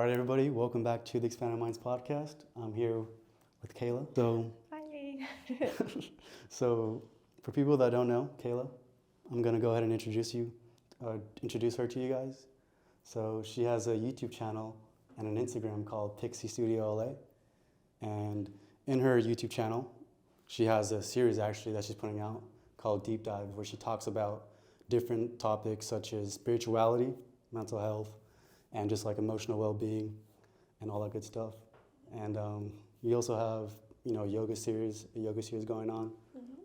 right, everybody, welcome back to the Expanded Minds podcast. I'm here with Kayla. So, Hi. so for people that don't know Kayla, I'm gonna go ahead and introduce her to you guys. So she has a YouTube channel and an Instagram called Pixie Studio LA, and in her YouTube channel, she has a series actually that she's putting out called Deep Dive, where she talks about different topics such as spirituality, mental health, and just like emotional well-being and all that good stuff. And you also have, a yoga series going on,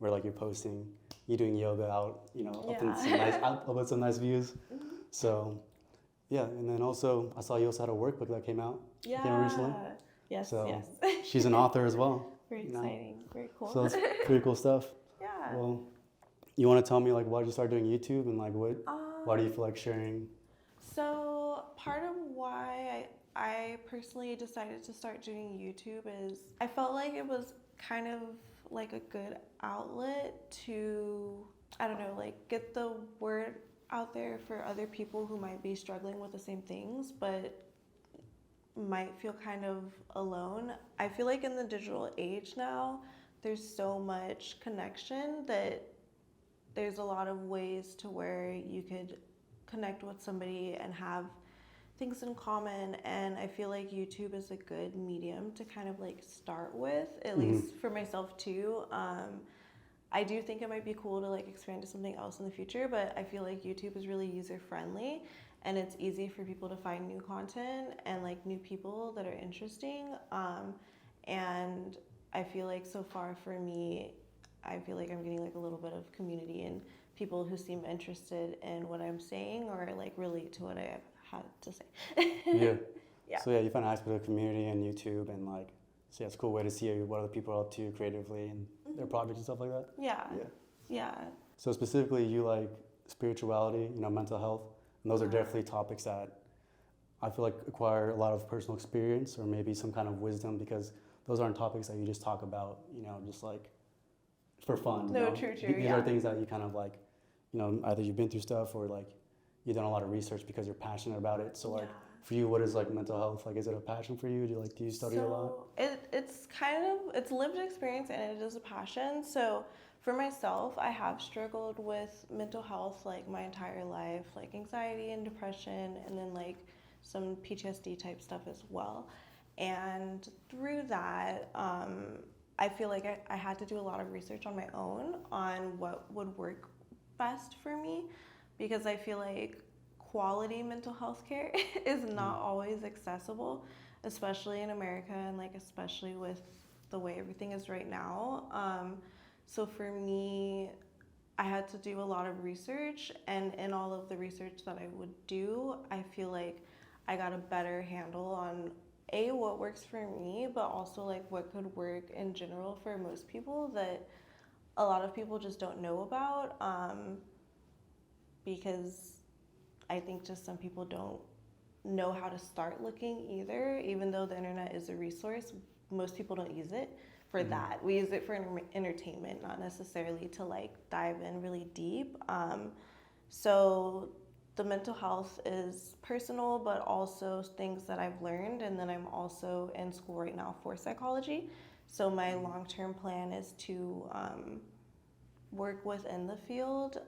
where like you're doing yoga out, up in up with some nice views. So yeah, and then also I saw you also had a workbook that came out recently. Yes, So yes. she's an author as well. Very exciting. Very cool. So that's pretty cool stuff. Yeah. Well, you want to tell me like why did you start doing YouTube and like why do you feel like sharing? So part of why I personally decided to start doing YouTube is I felt like it was kind of like a good outlet to, I don't know, like get the word out there for other people who might be struggling with the same things, but might feel kind of alone. I feel like in the digital age now, there's so much connection that there's a lot of ways to where you could connect with somebody and have things in common, and I feel like YouTube is a good medium to kind of like start with, at least for myself too. I do think it might be cool to like expand to something else in the future, but I feel like YouTube is really user friendly and it's easy for people to find new content and like new people that are interesting. And I feel like so far for me, I feel like I'm getting like a little bit of community and people who seem interested in what I'm saying or like relate to what I had to say. Yeah. So yeah, you find an aspect of community on YouTube, and like, so yeah, it's a cool way to see what other people are up to creatively and their projects and stuff like that. Yeah. So specifically, you like spirituality, mental health, and those are definitely topics that I feel like require a lot of personal experience or maybe some kind of wisdom, because those aren't topics that you just talk about, just like for fun. True. These are things that you kind of like, either you've been through stuff or like you've done a lot of research because you're passionate about it. So like for you, what is like mental health? Like, is it a passion for you? Do you study a lot? It's it's lived experience and it is a passion. So for myself, I have struggled with mental health like my entire life, like anxiety and depression, and then like some PTSD type stuff as well. And through that, I feel like I had to do a lot of research on my own on what would work best for me, because I feel like quality mental health care is not always accessible, especially in America and like especially with the way everything is right now. So for me, I had to do a lot of research, and in all of the research that I would do, I feel like I got a better handle on what works for me, but also like what could work in general for most people that a lot of people just don't know about, because I think just some people don't know how to start looking either. Even though the internet is a resource, most people don't use it for that. We use it for entertainment, not necessarily to like dive in really deep. So the mental health is personal, but also things that I've learned. And then I'm also in school right now for psychology. So my long-term plan is to work within the field.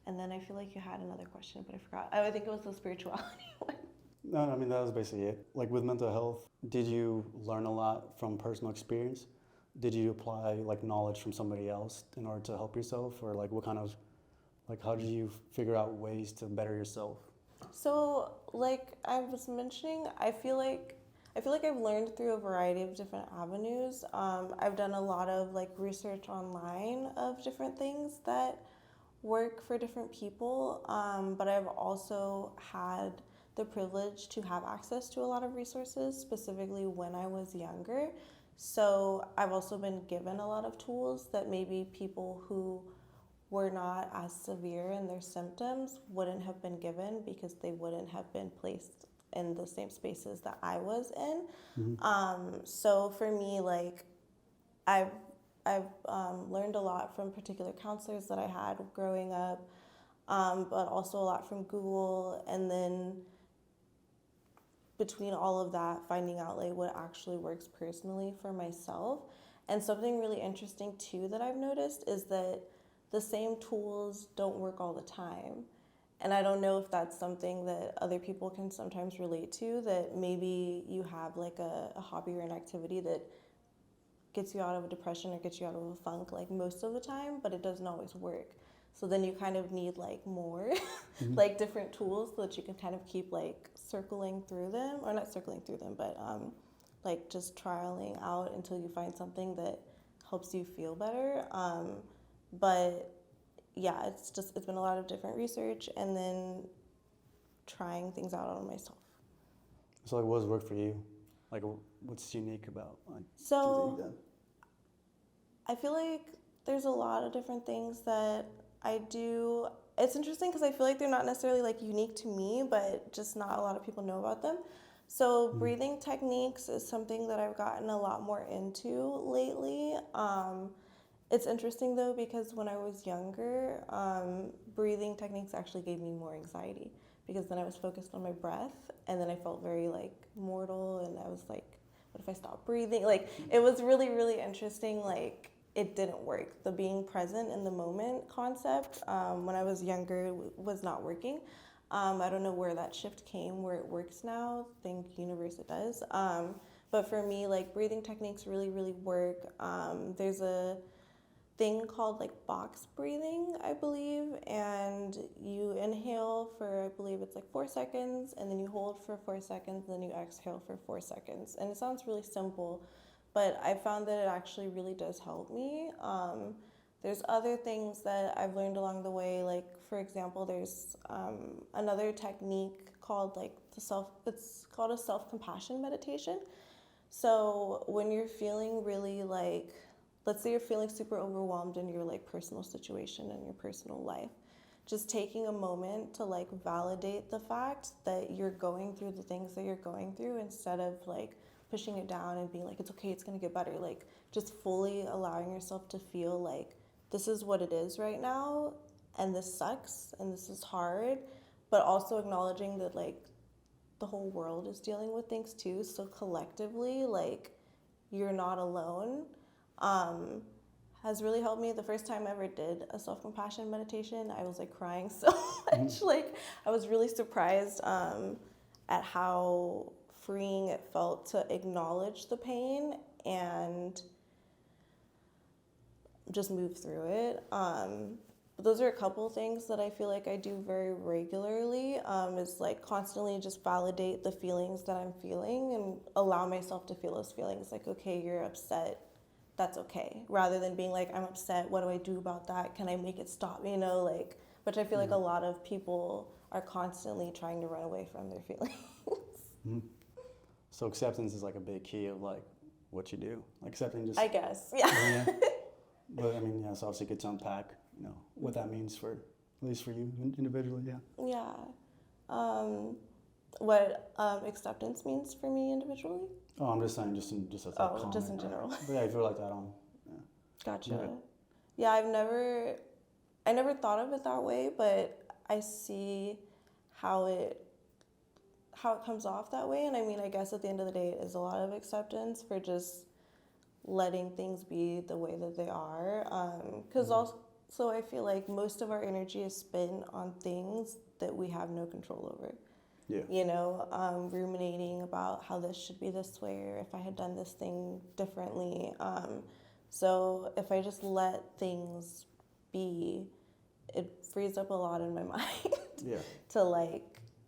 And then I feel like you had another question, but I forgot. I think it was the spirituality one. No, I mean, that was basically it. Like with mental health, did you learn a lot from personal experience? Did you apply like knowledge from somebody else in order to help yourself, or like what kind of, like how did you figure out ways to better yourself? So like I was mentioning, I feel like I've learned through a variety of different avenues. I've done a lot of like research online of different things that work for different people, but I've also had the privilege to have access to a lot of resources, specifically when I was younger. So I've also been given a lot of tools that maybe people who were not as severe in their symptoms wouldn't have been given, because they wouldn't have been placed in the same spaces that I was in. So for me, like I've learned a lot from particular counselors that I had growing up, but also a lot from Google, and then between all of that, finding out like what actually works personally for myself. And something really interesting too that I've noticed is that the same tools don't work all the time. And I don't know if that's something that other people can sometimes relate to, that maybe you have like a hobby or an activity that gets you out of a depression or gets you out of a funk like most of the time, but it doesn't always work. So then you kind of need like more like different tools so that you can kind of keep like circling through them, or not circling through them, but like just trialing out until you find something that helps you feel better. But yeah, it's been a lot of different research and then trying things out on myself. So like, what does work for you? Like, what's unique about like So things that you've done? I feel like there's a lot of different things that I do. It's interesting because I feel like they're not necessarily like unique to me, but just not a lot of people know about them. So breathing techniques is something that I've gotten a lot more into lately. It's interesting though because when I was younger, breathing techniques actually gave me more anxiety because then I was focused on my breath and then I felt very like mortal and I was like, what if I stop breathing? Like it was really, really interesting. Like it didn't work. The being present in the moment concept when I was younger was not working. I don't know where that shift came, where it works now. Thank universe it does. But for me, like breathing techniques really, really work. There's a thing called like box breathing, I believe, and you inhale for, I believe it's like 4 seconds, and then you hold for 4 seconds, and then you exhale for 4 seconds. And it sounds really simple, but I found that it actually really does help me. There's other things that I've learned along the way, like for example, there's another technique called like it's called a self-compassion meditation. So when you're feeling really like, let's say you're feeling super overwhelmed in your like personal situation and your personal life, just taking a moment to like validate the fact that you're going through the things that you're going through instead of like pushing it down and being like, it's okay, it's gonna get better. Like just fully allowing yourself to feel like this is what it is right now and this sucks and this is hard, but also acknowledging that like the whole world is dealing with things too. So collectively, like you're not alone. Has really helped me. The first time I ever did a self-compassion meditation, I was like crying so much. Like I was really surprised at how freeing it felt to acknowledge the pain and just move through it. But those are a couple things that I feel like I do very regularly, is like constantly just validate the feelings that I'm feeling and allow myself to feel those feelings. Like, okay, you're upset, that's okay, rather than being like, I'm upset, what do I do about that, can I make it stop, you know, like, which I feel like a lot of people are constantly trying to run away from their feelings. So acceptance is like a big key of like what you do, like accepting just, I guess, yeah. But I mean, yeah, it's obviously good to unpack, you know, what that means for, at least for you individually, yeah. Yeah. What acceptance means for me individually? Oh, I'm just saying, just as a comment. Just in general. But yeah, I feel like that on. Yeah. Gotcha. Okay. Yeah, I never thought of it that way, but I see how it comes off that way. And I mean, I guess at the end of the day, it is a lot of acceptance for just letting things be the way that they are. Because also, I feel like most of our energy is spent on things that we have no control over. Yeah. You know, ruminating about how this should be this way or if I had done this thing differently. So if I just let things be, it frees up a lot in my mind to like,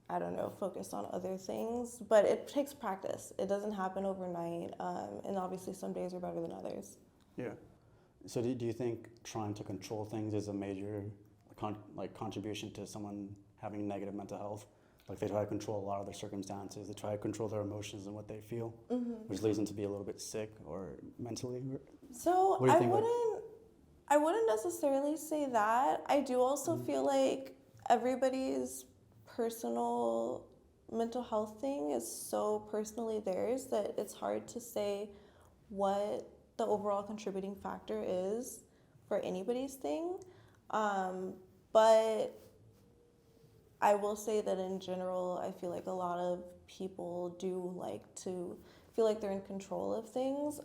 I don't know, focus on other things. But it takes practice. It doesn't happen overnight. And obviously some days are better than others. Yeah. So do you think trying to control things is a major contribution to someone having negative mental health? Like they try to control a lot of their circumstances, they try to control their emotions and what they feel, which leads them to be a little bit sick or mentally. So I wouldn't necessarily say that. I do also feel like everybody's personal mental health thing is so personally theirs that it's hard to say what the overall contributing factor is for anybody's thing. But I will say that in general, I feel like a lot of people do like to feel like they're in control of things.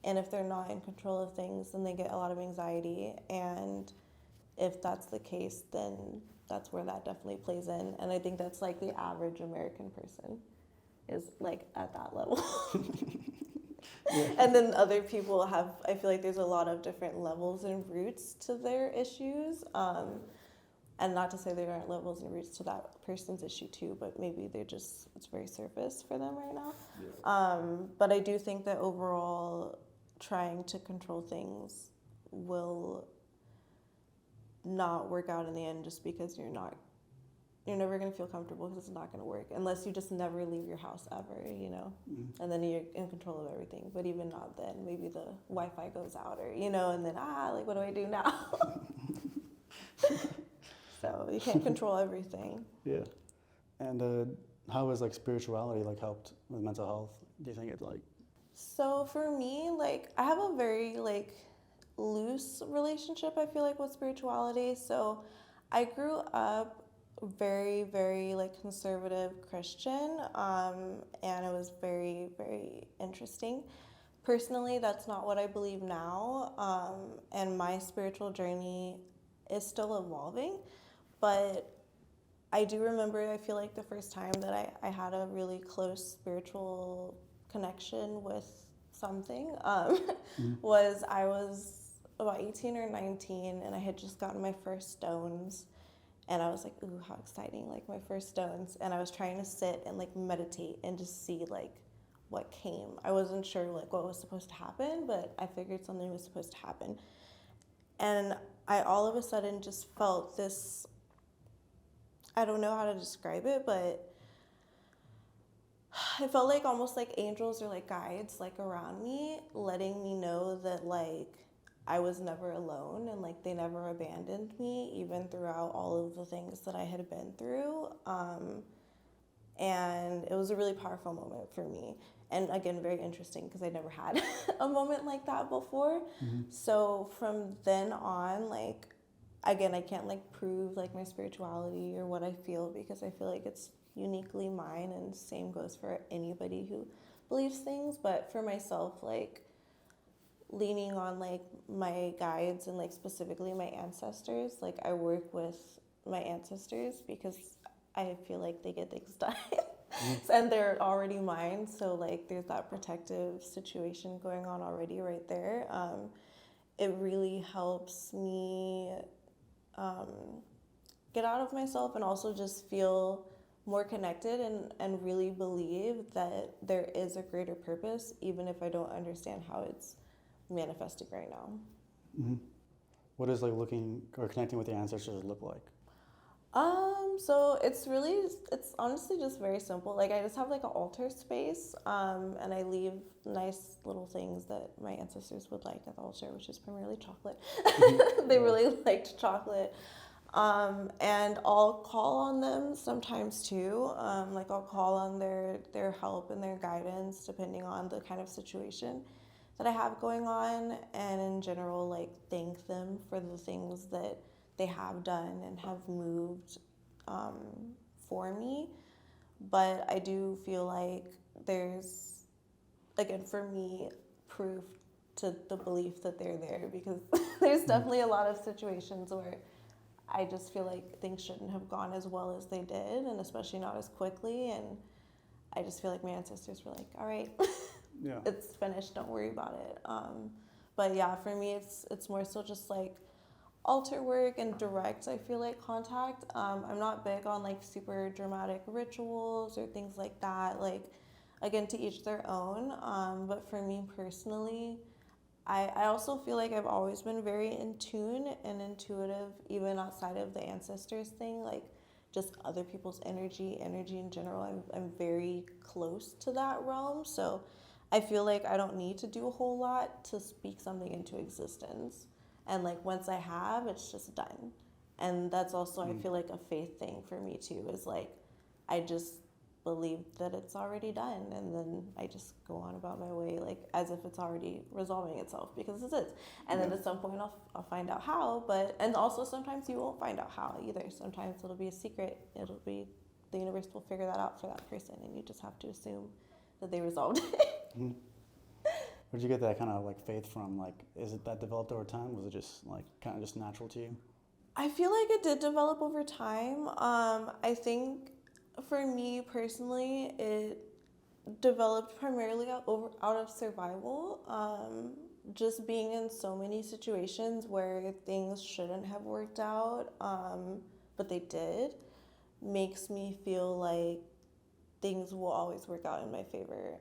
And if they're not in control of things, then they get a lot of anxiety. And if that's the case, then that's where that definitely plays in. And I think that's like the average American person is like at that level. Yeah. And then other people have, I feel like there's a lot of different levels and roots to their issues. And not to say there aren't levels and roots to that person's issue too, but maybe they're just, it's very surface for them right now. Yeah. But I do think that overall, trying to control things will not work out in the end, just because you're never going to feel comfortable, because it's not going to work unless you just never leave your house ever, Mm-hmm. and then you're in control of everything. But even not then, maybe the Wi-Fi goes out, or and then like, what do I do now? So you can't control everything. Yeah. And how has like spirituality like helped with mental health? Do you think it's like? So for me, like, I have a very like loose relationship, I feel like, with spirituality. So I grew up very, very like conservative Christian, and it was very, very interesting. Personally, that's not what I believe now, and my spiritual journey is still evolving. But I do remember, I feel like the first time that I had a really close spiritual connection with something was, I was about 18 or 19, and I had just gotten my first stones. And I was like, ooh, how exciting, like my first stones. And I was trying to sit and like meditate and just see like what came. I wasn't sure like what was supposed to happen, but I figured something was supposed to happen. And I all of a sudden just felt this, I don't know how to describe it, but I felt like almost like angels or like guides like around me, letting me know that like I was never alone, and like they never abandoned me, even throughout all of the things that I had been through. And it was a really powerful moment for me. And again, very interesting, because I never had a moment like that before. Mm-hmm. So from then on, like, again, I can't like prove like my spirituality or what I feel, because I feel like it's uniquely mine, and same goes for anybody who believes things. But for myself, like, leaning on like my guides and like specifically my ancestors, like I work with my ancestors because I feel like they get things done. And they're already mine, so like there's that protective situation going on already right there. It really helps me get out of myself, and also just feel more connected, and really believe that there is a greater purpose, even if I don't understand how it's manifesting right now. Mm-hmm. What does like looking or connecting with your ancestors look like? So it's honestly just very simple. Like, I just have like an altar space, and I leave nice little things that my ancestors would like at the altar, which is primarily chocolate. Mm-hmm. They Yeah. really liked chocolate. And I'll call on them sometimes too. Like, I'll call on their help and their guidance, depending on the kind of situation that I have going on, and in general, like, thank them for the things that they have done and have moved for me. But I do feel like there's, again, for me, proof to the belief that they're there, because there's definitely a lot of situations where I just feel like things shouldn't have gone as well as they did, and especially not as quickly. And I just feel like my ancestors were like, all right, Yeah. it's finished, don't worry about it. But yeah, for me, it's more so just like altar work and direct, I feel like, contact. I'm not big on like super dramatic rituals or things like that. Like, again, to each their own. But for me personally, I also feel like I've always been very in tune and intuitive, even outside of the ancestors thing, like just other people's energy in general. I'm very close to that realm. So I feel like I don't need to do a whole lot to speak something into existence. And like, once I have, it's just done. And that's also, I feel like, a faith thing for me too, is like, I just believe that it's already done, and then I just go on about my way, like, as if it's already resolving itself, because it is. And then at some point I'll find out how, and also sometimes you won't find out how either. Sometimes it'll be a secret, it'll be the universe will figure that out for that person, and you just have to assume that they resolved it. Mhm. Where'd you get that kind of like faith from? Like, is it that developed over time? Was it just like kind of just natural to you? I feel like it did develop over time. I think for me personally, it developed primarily out of survival. Just being in so many situations where things shouldn't have worked out, but they did, makes me feel like things will always work out in my favor,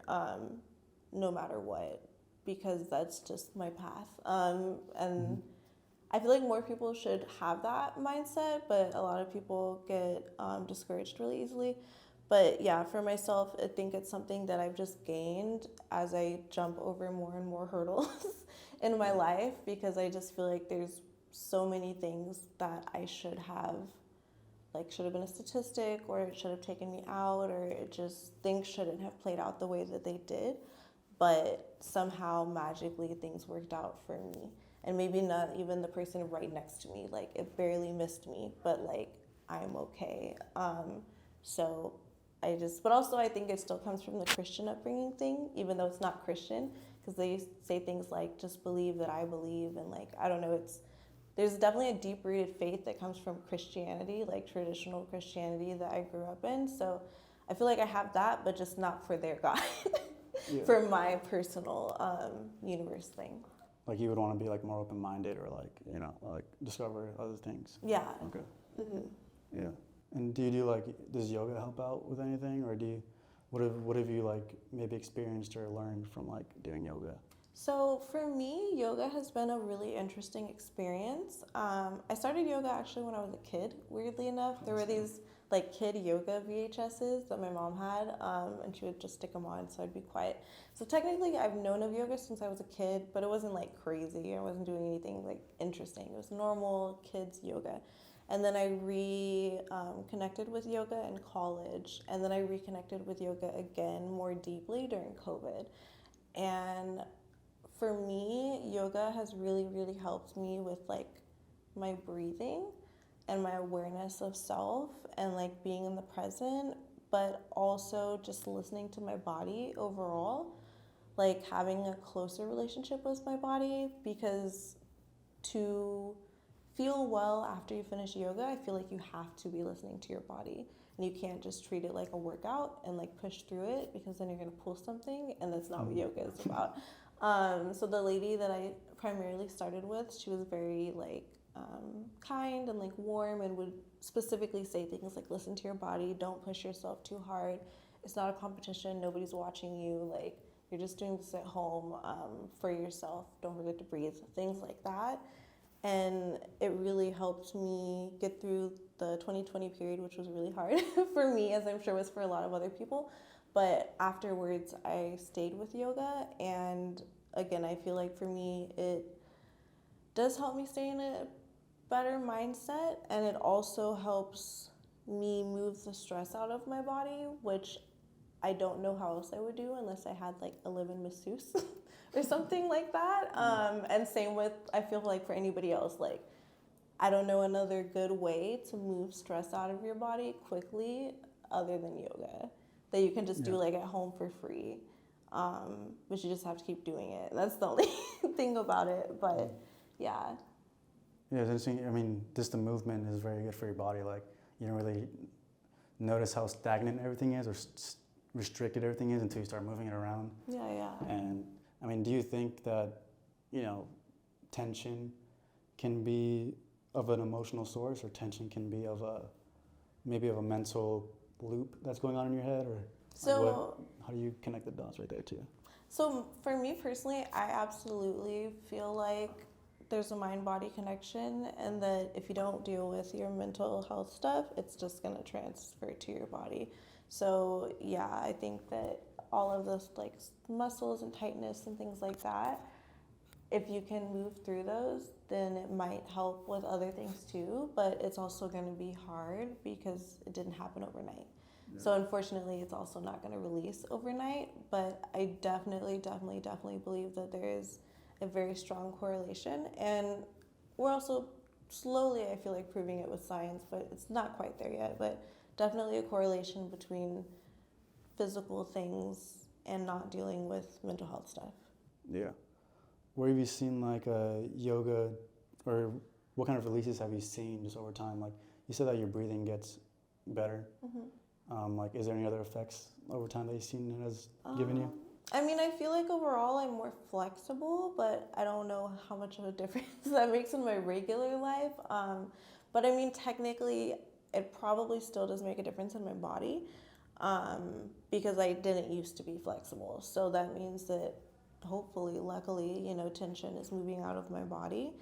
no matter what, because that's just my path. And I feel like more people should have that mindset, but a lot of people get discouraged really easily. But yeah, for myself, I think it's something that I've just gained as I jump over more and more hurdles in my life, because I just feel like there's so many things that I should have, like should have been a statistic, or it should have taken me out, or it just, things shouldn't have played out the way that they did. But somehow magically things worked out for me. And maybe not even the person right next to me, like it barely missed me, but like I'm okay. So but also I think it still comes from the Christian upbringing thing, even though it's not Christian, because they say things like, just believe that I believe. And like, I don't know, there's definitely a deep rooted faith that comes from Christianity, like traditional Christianity that I grew up in. So I feel like I have that, but just not for their God, for my personal universe thing. Like you would want to be like more open-minded, or like, you know, like discover other things. Yeah. Okay. Mm-hmm. Yeah. And do you do like, does yoga help out with anything, or what have you like maybe experienced or learned from like doing yoga? So for me, yoga has been a really interesting experience. I started yoga actually when I was a kid, weirdly enough. There were these like kid yoga VHSs that my mom had, and she would just stick them on so I'd be quiet. So technically I've known of yoga since I was a kid, but it wasn't like crazy. I wasn't doing anything like interesting. It was normal kids yoga. And then I reconnected with yoga in college, and then I reconnected with yoga again more deeply during COVID. And for me, yoga has really, really helped me with like my breathing and my awareness of self and like being in the present, but also just listening to my body overall, like having a closer relationship with my body, because to feel well after you finish yoga, I feel like you have to be listening to your body. And you can't just treat it like a workout and like push through it, because then you're gonna pull something, and that's not what yoga is about. So the lady that I primarily started with, she was very like kind and like warm, and would specifically say things like, listen to your body, don't push yourself too hard. It's not a competition, nobody's watching you, like you're just doing this at home for yourself. Don't forget to breathe, things like that. And it really helped me get through the 2020 period, which was really hard for me, as I'm sure was for a lot of other people. But afterwards, I stayed with yoga. And again, I feel like for me, it does help me stay in a better mindset. And it also helps me move the stress out of my body, which I don't know how else I would do unless I had like a live-in masseuse or something like that. And same with, I feel like for anybody else, like I don't know another good way to move stress out of your body quickly other than yoga that you can just do like at home for free. But you just have to keep doing it. That's the only thing about it. But yeah. Yeah, it's interesting. I mean, just the movement is very good for your body. Like you don't really notice how stagnant everything is, or restricted everything is, until you start moving it around. Yeah. And I mean, do you think that, you know, tension can be of an emotional source, or tension can be of maybe of a mental loop that's going on in your head, or so how do you connect the dots right there too? So for me personally, I absolutely feel like there's a mind-body connection, and that if you don't deal with your mental health stuff, it's just going to transfer to your body. So yeah, I think that all of those like muscles and tightness and things like that, if you can move through those, then it might help with other things too, but it's also going to be hard because it didn't happen overnight. Yeah. So unfortunately, it's also not going to release overnight, but I definitely believe that there is a very strong correlation, and we're also slowly, I feel like, proving it with science, but it's not quite there yet. But definitely a correlation between physical things and not dealing with mental health stuff. Yeah. Where have you seen like yoga, or what kind of releases have you seen just over time? Like you said that your breathing gets better. Like, is there any other effects over time that you've seen it has given you? I mean, I feel like overall I'm more flexible, but I don't know how much of a difference that makes in my regular life. But I mean, technically, it probably still does make a difference in my body, because I didn't used to be flexible. So that means that hopefully, luckily, you know, tension is moving out of my body.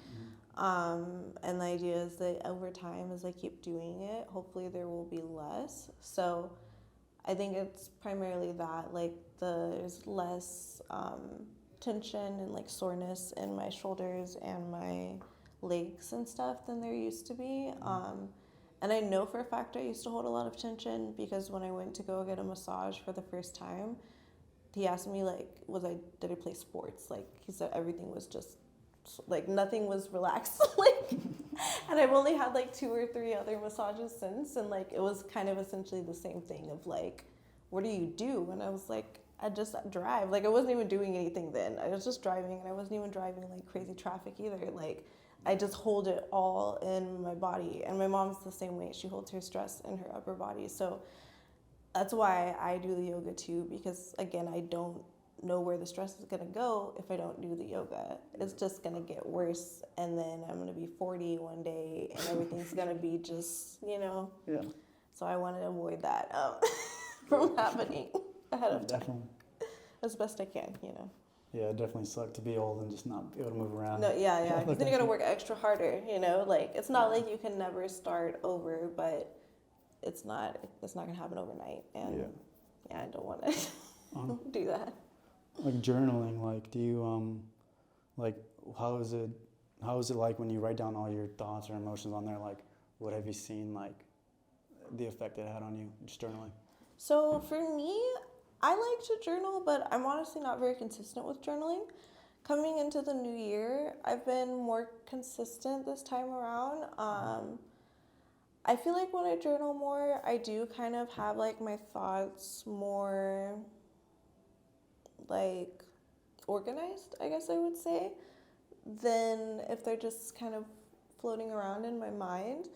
And the idea is that over time, as I keep doing it, hopefully there will be less. So I think it's primarily that, like, there's less tension and like soreness in my shoulders and my legs and stuff than there used to be. And I know for a fact I used to hold a lot of tension, because when I went to go get a massage for the first time, he asked me, like, did I play sports? Like, he said everything was just, like, nothing was relaxed. Like, and I've only had like 2 or 3 other massages since, and like, it was kind of essentially the same thing of like, what do you do? And I was like, I just drive. Like, I wasn't even doing anything then. I was just driving, and I wasn't even driving like crazy traffic either. Like, I just hold it all in my body. And my mom's the same way. She holds her stress in her upper body. So that's why I do the yoga too, because again, I don't know where the stress is gonna go if I don't do the yoga. It's just gonna get worse, and then I'm gonna be 40 one day, and everything's gonna be just, you know. Yeah. So I want to avoid that from happening ahead of time. Definitely. As best I can, you know. Yeah, it definitely sucked to be old and just not be able to move around. No, yeah. Because then you gotta work extra harder, you know. Like, it's not like you can never start over, but it's not gonna happen overnight. And yeah, I don't want to do that. Like journaling, like, do you like, how is it like when you write down all your thoughts or emotions on there? Like, what have you seen, like, the effect it had on you, just journaling? So for me, I like to journal, but I'm honestly not very consistent with journaling. Coming into the new year, I've been more consistent this time around. I feel like when I journal more, I do kind of have like my thoughts more like organized, I guess I would say, than if they're just kind of floating around in my mind.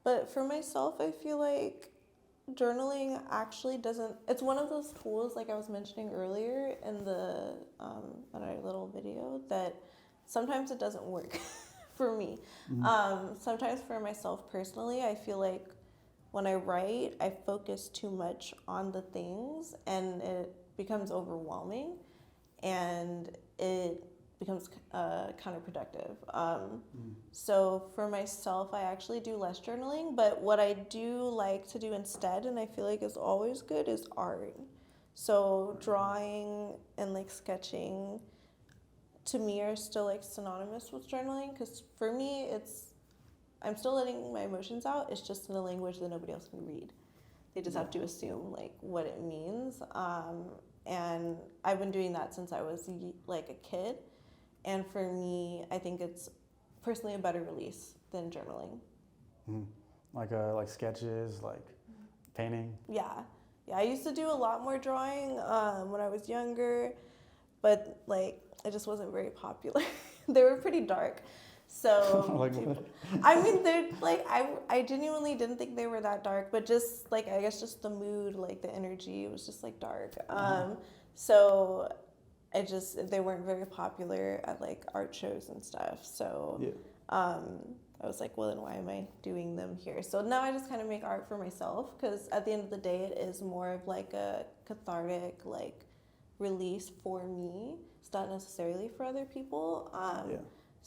But for myself, I feel like journaling actually doesn't, it's one of those tools, like I was mentioning earlier in the in our little video, that sometimes it doesn't work for me. Sometimes for myself personally, I feel like when I write, I focus too much on the things, and it becomes overwhelming, and it becomes counterproductive. So for myself, I actually do less journaling, but what I do like to do instead, and I feel like is always good, is art. So drawing and like sketching, to me, are still like synonymous with journaling, because for me, I'm still letting my emotions out. It's just in a language that nobody else can read. They just have to assume like what it means. And I've been doing that since I was like a kid. And for me, I think it's personally a better release than journaling. Like sketches, like painting? Yeah, I used to do a lot more drawing when I was younger, but like it just wasn't very popular. They were pretty dark. So I mean, they're like, I genuinely didn't think they were that dark, but just like, I guess just the mood, like the energy, was just like dark. So they weren't very popular at like art shows and stuff. So I was like, well, then why am I doing them here? So now I just kind of make art for myself, because at the end of the day, it is more of like a cathartic like release for me. It's not necessarily for other people.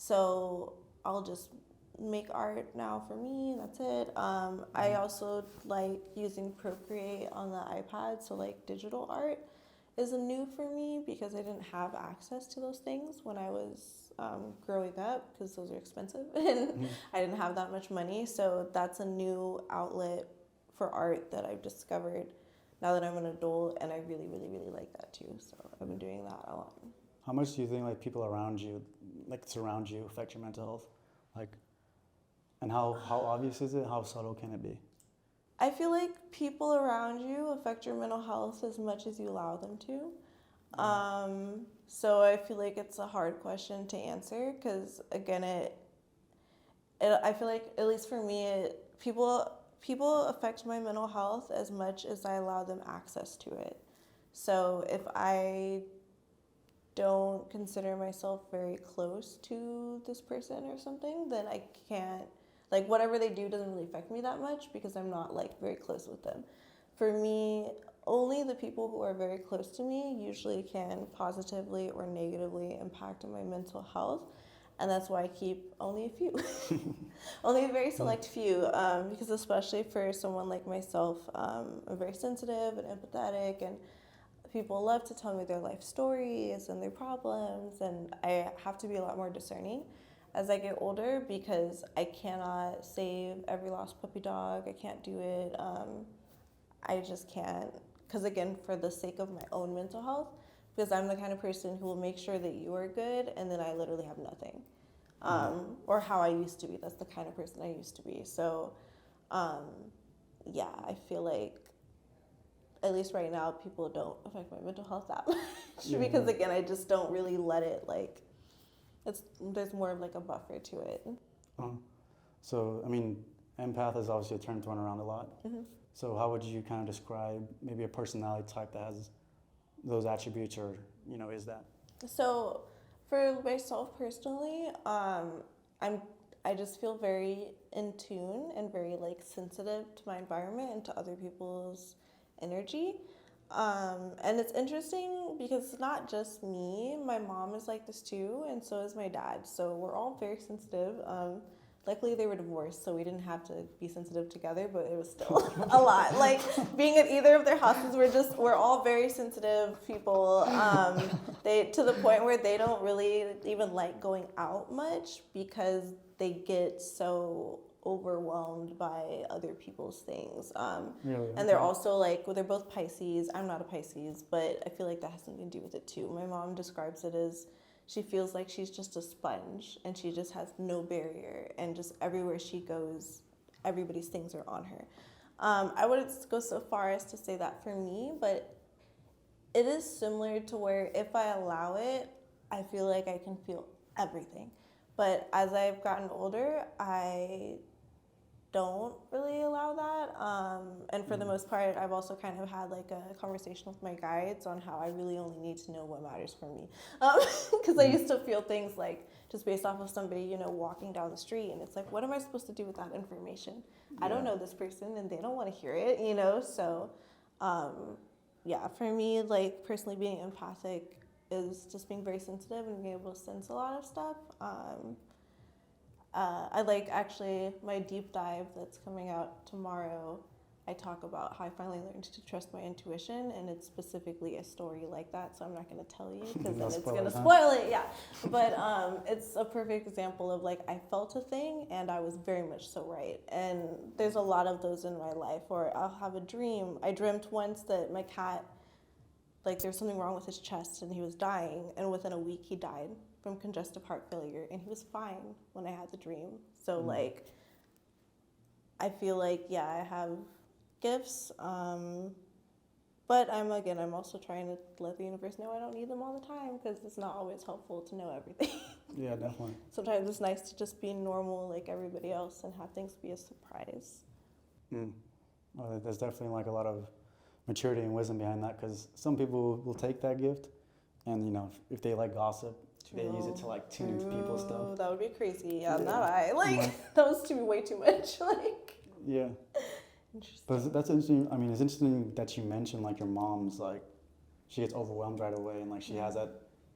So I'll just make art now for me, and that's it. I also like using Procreate on the iPad, so like digital art is new for me, because I didn't have access to those things when I was growing up, because those are expensive, and I didn't have that much money. So that's a new outlet for art that I've discovered now that I'm an adult, and I really, really, really like that too. So I've been doing that a lot. How much do you think like people around you, like surround you, affect your mental health? Like, and how obvious is it? How subtle can it be? I feel like people around you affect your mental health as much as you allow them to. So I feel like it's a hard question to answer because again, I feel like at least for me, people affect my mental health as much as I allow them access to it. So if I don't consider myself very close to this person or something, then I can't, like, whatever they do doesn't really affect me that much because I'm not like very close with them. For me, only the people who are very close to me usually can positively or negatively impact my mental health. And that's why I keep only a few, only a very select few, because especially for someone like myself, I'm very sensitive and empathetic, and people love to tell me their life stories and their problems, and I have to be a lot more discerning as I get older because I cannot save every lost puppy dog. I can't do it. I just can't, because again, for the sake of my own mental health, because I'm the kind of person who will make sure that you are good and then I literally have nothing. Or how I used to be. That's the kind of person I used to be. So, yeah, I feel like, at least right now, people don't affect my mental health that much because, again, I just don't really let it, like, there's more of like a buffer to it. So, I mean, empath is obviously a term thrown around a lot. So how would you kind of describe maybe a personality type that has those attributes, or, you know, is that? So for myself personally, I just feel very in tune and very like sensitive to my environment and to other people's energy. And it's interesting because it's not just me. My mom is like this too, and so is my dad. So we're all very sensitive. Luckily, they were divorced, so we didn't have to be sensitive together, but it was still a lot. Like, being at either of their houses, we're all very sensitive people. To the point where they don't really even like going out much because they get so overwhelmed by other people's things. And they're also like, well, they're both Pisces. I'm not a Pisces, but I feel like that has something to do with it too. My mom describes it as she feels like she's just a sponge and she just has no barrier, and just everywhere she goes, everybody's things are on her. I wouldn't go so far as to say that for me, but it is similar to where if I allow it, I feel like I can feel everything. But as I've gotten older, I don't really allow that. And for the most part, I've also kind of had like a conversation with my guides on how I really only need to know what matters for me. Because I used to feel things like just based off of somebody, you know, walking down the street, and it's like, what am I supposed to do with that information? I don't know this person and they don't want to hear it, you know? So, yeah, for me, like personally being empathic is just being very sensitive and being able to sense a lot of stuff. I like actually my deep dive that's coming out tomorrow. I talk about how I finally learned to trust my intuition, and it's specifically a story like that. So I'm not going to tell you because then it's going to spoil it. Yeah, but it's a perfect example of like I felt a thing and I was very much so right. And there's a lot of those in my life where I'll have a dream. I dreamt once that my cat, like there's something wrong with his chest and he was dying, and within a week he died from congestive heart failure, and he was fine when I had the dream. So like I feel like, yeah, I have gifts, but I'm also trying to let the universe know I don't need them all the time, because it's not always helpful to know everything. Yeah, definitely. Sometimes it's nice to just be normal like everybody else and have things be a surprise. Well, there's definitely like a lot of maturity and wisdom behind that, because some people will take that gift and, you know, if they like gossip, they use it to like tune into people's stuff. That would be crazy. Yeah, not I. Like that was way too much. Like. Yeah. Interesting. But that's interesting. I mean, it's interesting that you mentioned like your mom's like she gets overwhelmed right away, and like she has that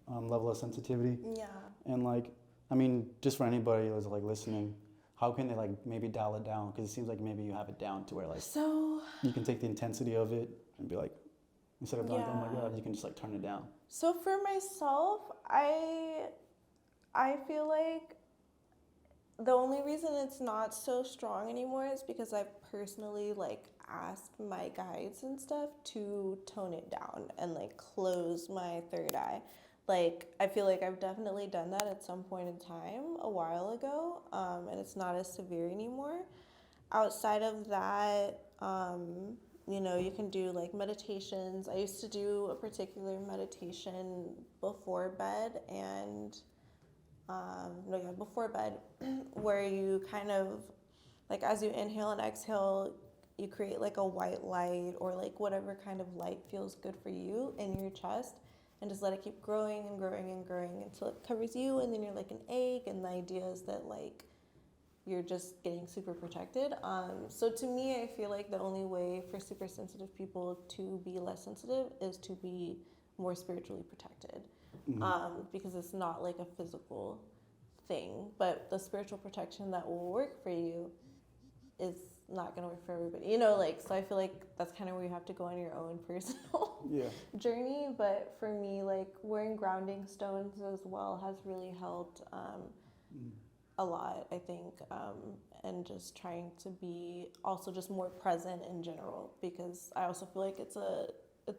level of sensitivity. Yeah. And like, I mean, just for anybody who's like listening, how can they like maybe dial it down? Because it seems like maybe you have it down to where like you can take the intensity of it and be like, instead of like, oh my God, you can just like turn it down. So for myself, I feel like the only reason it's not so strong anymore is because I've personally like asked my guides and stuff to tone it down and like close my third eye. Like I feel like I've definitely done that at some point in time a while ago, and it's not as severe anymore. Outside of that, You know, you can do like meditations. I used to do a particular meditation before bed and before bed, where you kind of like as you inhale and exhale, you create like a white light or like whatever kind of light feels good for you in your chest, and just let it keep growing and growing and growing until it covers you, and then you're like an egg. And the idea is that like you're just getting super protected. So to me, I feel like the only way for super sensitive people to be less sensitive is to be more spiritually protected, because it's not like a physical thing, but the spiritual protection that will work for you is not going to work for everybody, you know, like, so I feel like that's kind of where you have to go on your own personal journey. But for me, like wearing grounding stones as well has really helped a lot, I think, and just trying to be also just more present in general, because I also feel like it's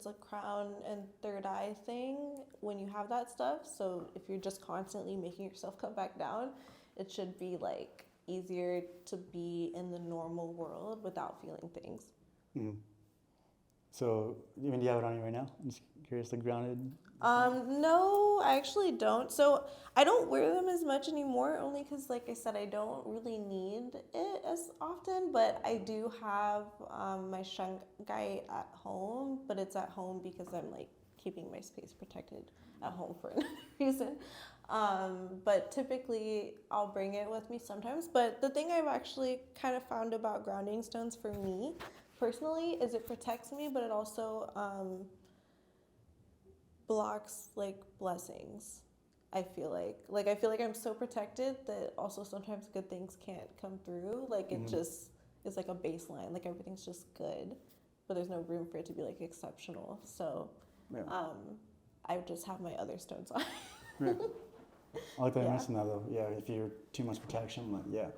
a crown and third eye thing when you have that stuff. So if you're just constantly making yourself come back down, it should be like easier to be in the normal world without feeling things. So, even do you have it on you right now? I'm just curious, like grounded? No, I actually don't. So I don't wear them as much anymore, only because, like I said, I don't really need it as often. But I do have my shungite at home, but it's at home because I'm like keeping my space protected at home for another reason. But typically I'll bring it with me sometimes. But the thing I've actually kind of found about grounding stones for me personally is it protects me, but it also blocks like blessings. I feel like I'm so protected that also sometimes good things can't come through. Like it just is like a baseline, like everything's just good, but there's no room for it to be like exceptional. So I just have my other stones on. I like that you mentioned that though. Yeah, if you're too much protection, like then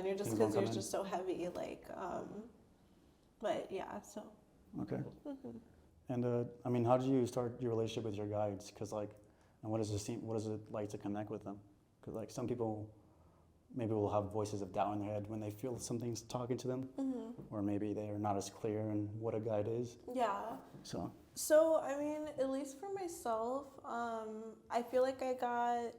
you're just, because you're just so heavy, like but yeah, so okay. And I mean, how did you start your relationship with your guides? Because like, and what does it like to connect with them? Because like some people maybe will have voices of doubt in their head when they feel something's talking to them, or maybe they are not as clear in what a guide is. So I mean, at least for myself, I feel like I got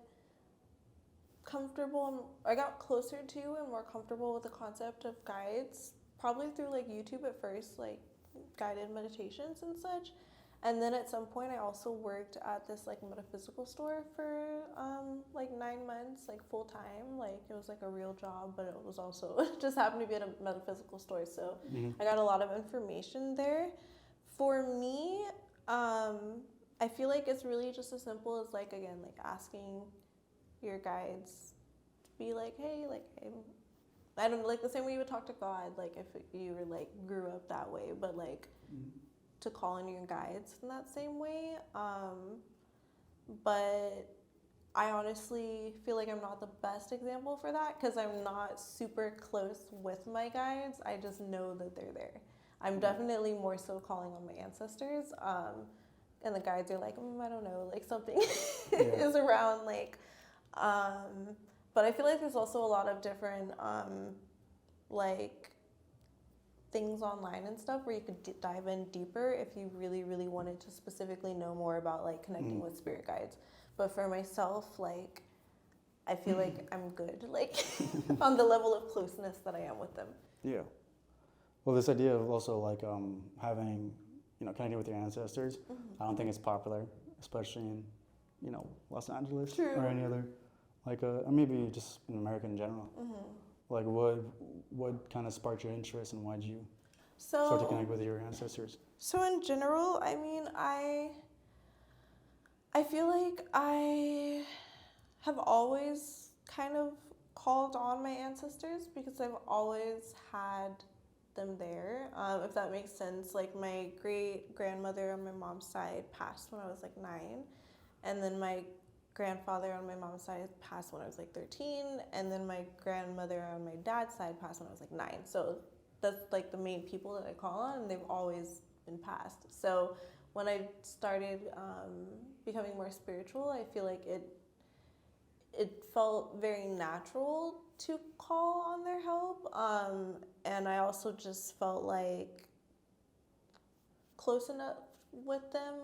closer to and more comfortable with the concept of guides probably through like YouTube at first, like guided meditations and such. And then at some point I also worked at this like metaphysical store for like 9 months, like full time. Like it was like a real job, but it was also just happened to be at a metaphysical store. So I got a lot of information there. For me, I feel like it's really just as simple as like, again, like asking your guides to be like, hey, like I don't know, like the same way you would talk to God, like if you were like grew up that way, but like to call in your guides in that same way. But I honestly feel like I'm not the best example for that because I'm not super close with my guides. I just know that they're there. I'm definitely more so calling on my ancestors. And the guides are like, I don't know, like something is around, like, but I feel like there's also a lot of different, like, things online and stuff where you could dive in deeper if you really, really wanted to specifically know more about, like, connecting with spirit guides. But for myself, like, I feel like I'm good, like, on the level of closeness that I am with them. Yeah. Well, this idea of also, like, having, connecting with your ancestors, I don't think it's popular, especially in, Los Angeles or any other, like, or maybe just in America in general. Like, what kind of sparked your interest and why did you start to connect with your ancestors? So in general, I mean, I feel like I have always kind of called on my ancestors because I've always had them there, if that makes sense. Like my great grandmother on my mom's side passed when I was like 9, and then my grandfather on my mom's side passed when I was like 13, and then my grandmother on my dad's side passed when I was like 9. So that's like the main people that I call on, and they've always been passed. So when I started becoming more spiritual, I feel like it felt very natural to call on their help. And I also just felt like close enough with them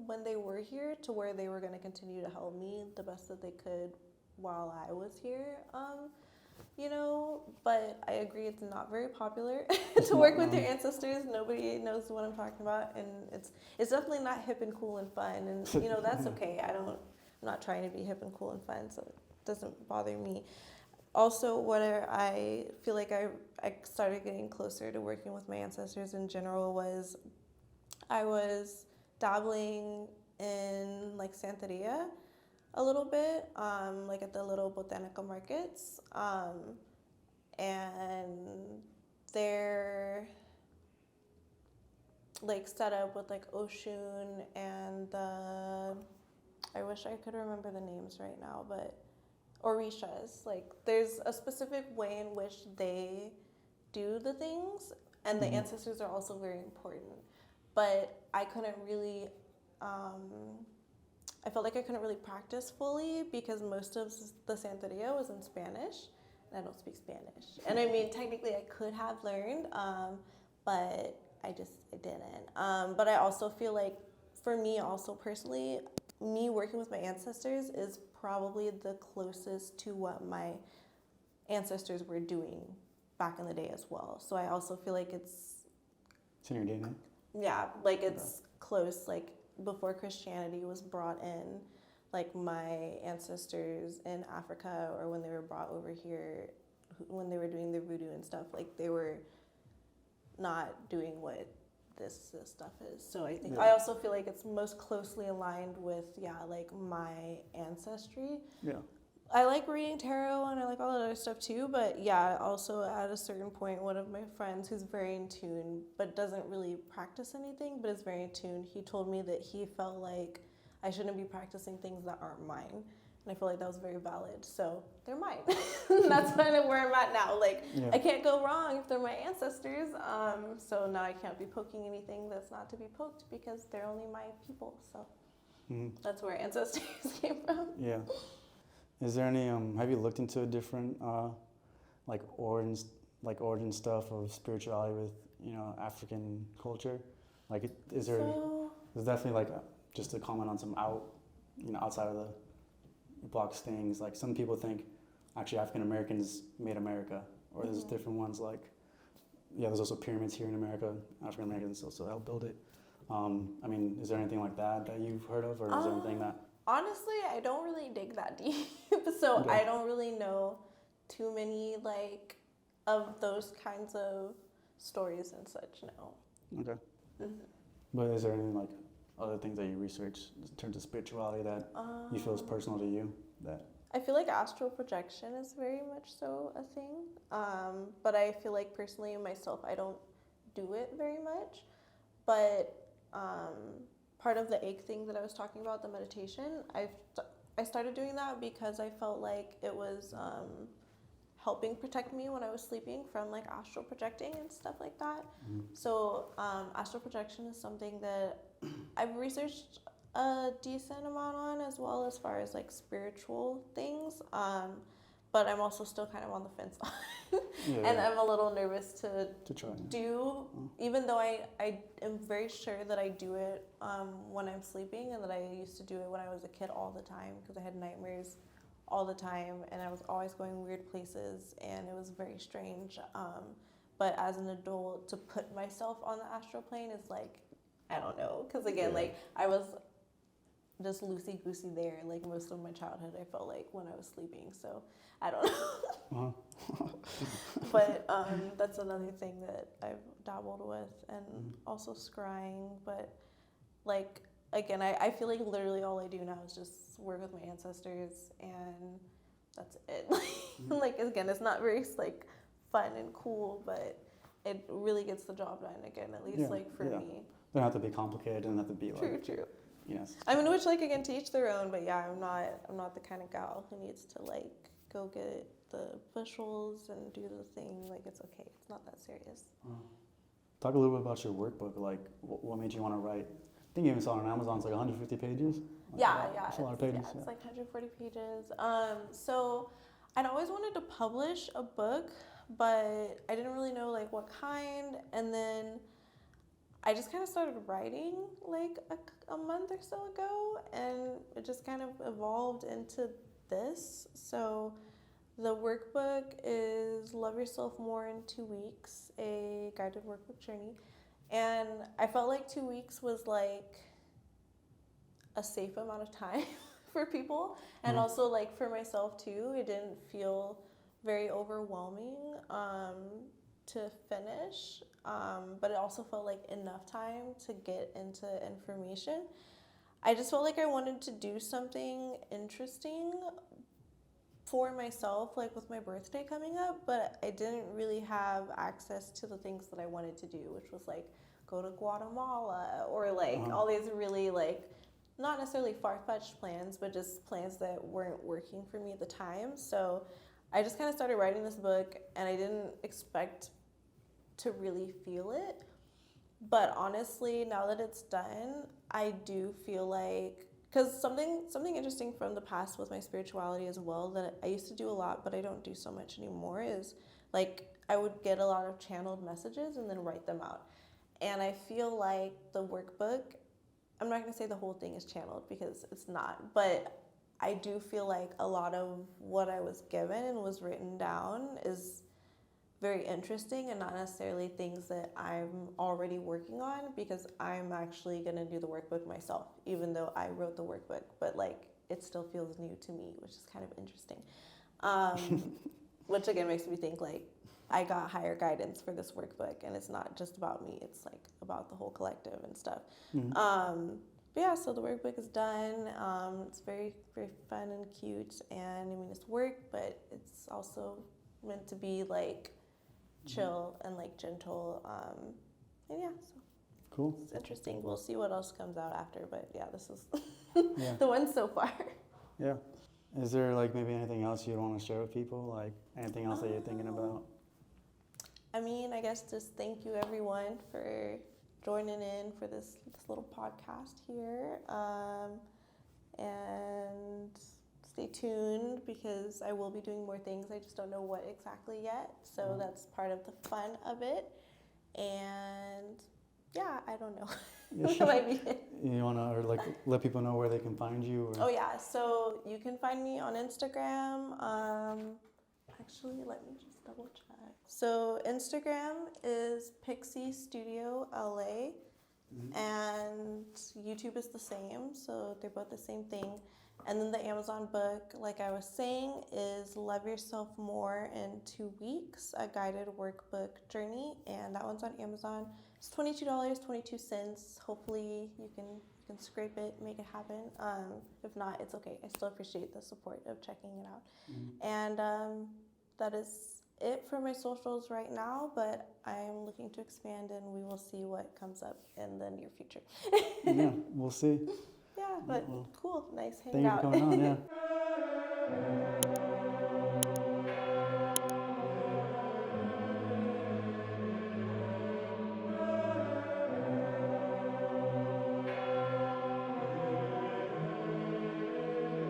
when they were here to where they were going to continue to help me the best that they could while I was here. But I agree it's not very popular to work with your ancestors. Nobody knows what I'm talking about, and it's definitely not hip and cool and fun, and that's okay. I'm not trying to be hip and cool and fun, so it doesn't bother me. Also, where I feel like I started getting closer to working with my ancestors in general was I was dabbling in like Santeria a little bit, like at the little botanical markets, and they're like set up with like Oshun and I wish I could remember the names right now, but Orishas. Like there's a specific way in which they do the things, and the ancestors are also very important. But I couldn't really, I felt like I couldn't really practice fully because most of the Santeria was in Spanish, and I don't speak Spanish. And I mean, technically I could have learned, but I didn't. But I also feel like, for me also personally, me working with my ancestors is probably the closest to what my ancestors were doing back in the day as well. So I also feel like it's in your DNA? Yeah, like it's close. Like before Christianity was brought in, like my ancestors in Africa, or when they were brought over here, when they were doing the voodoo and stuff, like they were not doing what this stuff is. So I think I also feel like it's most closely aligned with like my ancestry. Yeah. I like reading tarot and I like all that other stuff too, but yeah, also at a certain point, one of my friends who's very in tune but doesn't really practice anything but is very in tune, he told me that he felt like I shouldn't be practicing things that aren't mine. And I feel like that was very valid. So they're mine. That's kind of where I'm at now. Like, I can't go wrong if they're my ancestors. So now I can't be poking anything that's not to be poked because they're only my people. So that's where ancestors came from. Yeah. Is there any, have you looked into a different, origin stuff of spirituality with, African culture? Like, there's definitely just to comment on some outside of the box things. Like some people think actually African Americans made America, or there's different ones there's also pyramids here in America. African Americans also helped build it. Is there anything like that you've heard of, or is there anything that? Honestly, I don't really dig that deep, so I don't really know too many of those kinds of stories and such. No. Okay. But is there any other things that you research in terms of spirituality that you feel is personal to you? That I feel like astral projection is very much so a thing, but I feel like personally myself, I don't do it very much. But part of the ache thing that I was talking about, the meditation, I started doing that because I felt like it was helping protect me when I was sleeping from astral projecting and stuff like that. So astral projection is something that I've researched a decent amount on, as well as far as spiritual things. But I'm also still kind of on the fence on and I'm a little nervous to try. Even though I am very sure that I do it when I'm sleeping, and that I used to do it when I was a kid all the time because I had nightmares all the time and I was always going weird places and it was very strange. But as an adult, to put myself on the astral plane is I don't know, because again, I was just loosey-goosey there most of my childhood, I felt when I was sleeping, so I don't know. But that's another thing that I've dabbled with, and also scrying. But again, I feel like literally all I do now is just work with my ancestors, and that's it. Again, it's not very fun and cool, but it really gets the job done, again, at least for me. They don't have to be complicated, it doesn't have to be True. Yes. I mean, which again, to each their own, but yeah, I'm not the kind of gal who needs to go get the bushels and do the thing. It's okay. It's not that serious. Talk a little bit about your workbook. What made you want to write think you even saw it on Amazon. It's like 150 pages. Yeah, That's a lot of pages. It's like 140 pages. So I'd always wanted to publish a book, but I didn't really know like what kind. And then I just kind of started writing like a month or so ago, and it just kind of evolved into this. So the workbook is Love Yourself More in 2 Weeks, a guided workbook journey. And I felt like 2 weeks was like a safe amount of time for people, and also like for myself too. It didn't feel very overwhelming to finish, but it also felt like enough time to get into information. I just felt like I wanted to do something interesting for myself, like with my birthday coming up, but I didn't really have access to the things that I wanted to do, which was like go to Guatemala or like all these really like not necessarily far-fetched plans, but just plans that weren't working for me at the time. So I just kind of started writing this book, and I didn't expect to really feel it. But honestly, now that it's done, I do feel like, because something interesting from the past with my spirituality as well that I used to do a lot, but I don't do so much anymore, is like I would get a lot of channeled messages and then write them out. And I feel like the workbook, I'm not going to say the whole thing is channeled because it's not, but I do feel like a lot of what I was given and was written down is very interesting and not necessarily things that I'm already working on, because I'm actually going to do the workbook myself, even though I wrote the workbook, but like it still feels new to me, which is kind of interesting. Which again makes me think like I got higher guidance for this workbook, and it's not just about me, it's like about the whole collective and stuff. But yeah, so the workbook is done. It's very, very fun and cute, and I mean it's work, but it's also meant to be like chill and like gentle, and yeah, so Cool. it's interesting. We'll see what else comes out after, but yeah, this is Yeah. the one so far. Yeah. Is there like maybe anything else you'd want to share with people? Like anything else that you're thinking about? I mean, I guess just thank you everyone for joining in for this little podcast here, and stay tuned because I will be doing more things. I just don't know what exactly yet, so that's part of the fun of it. And yeah, I don't know. That might be it. You want to or like let people know where they can find you? Or? Oh yeah, so you can find me on Instagram. Actually, let me just double check. So Instagram is Pixie Studio LA, and YouTube is the same, so they're both the same thing. And then the Amazon book, like I was saying, is Love Yourself More in 2 Weeks, a guided workbook journey, and that one's on Amazon. It's $22.22. Hopefully you can scrape it, make it happen. If not, it's okay. I still appreciate the support of checking it out. And that is it for my socials right now, but I'm looking to expand, and we will see what comes up in the near future. Yeah, we'll see. Yeah, but cool. Nice Thank hanging you out. for coming on, yeah.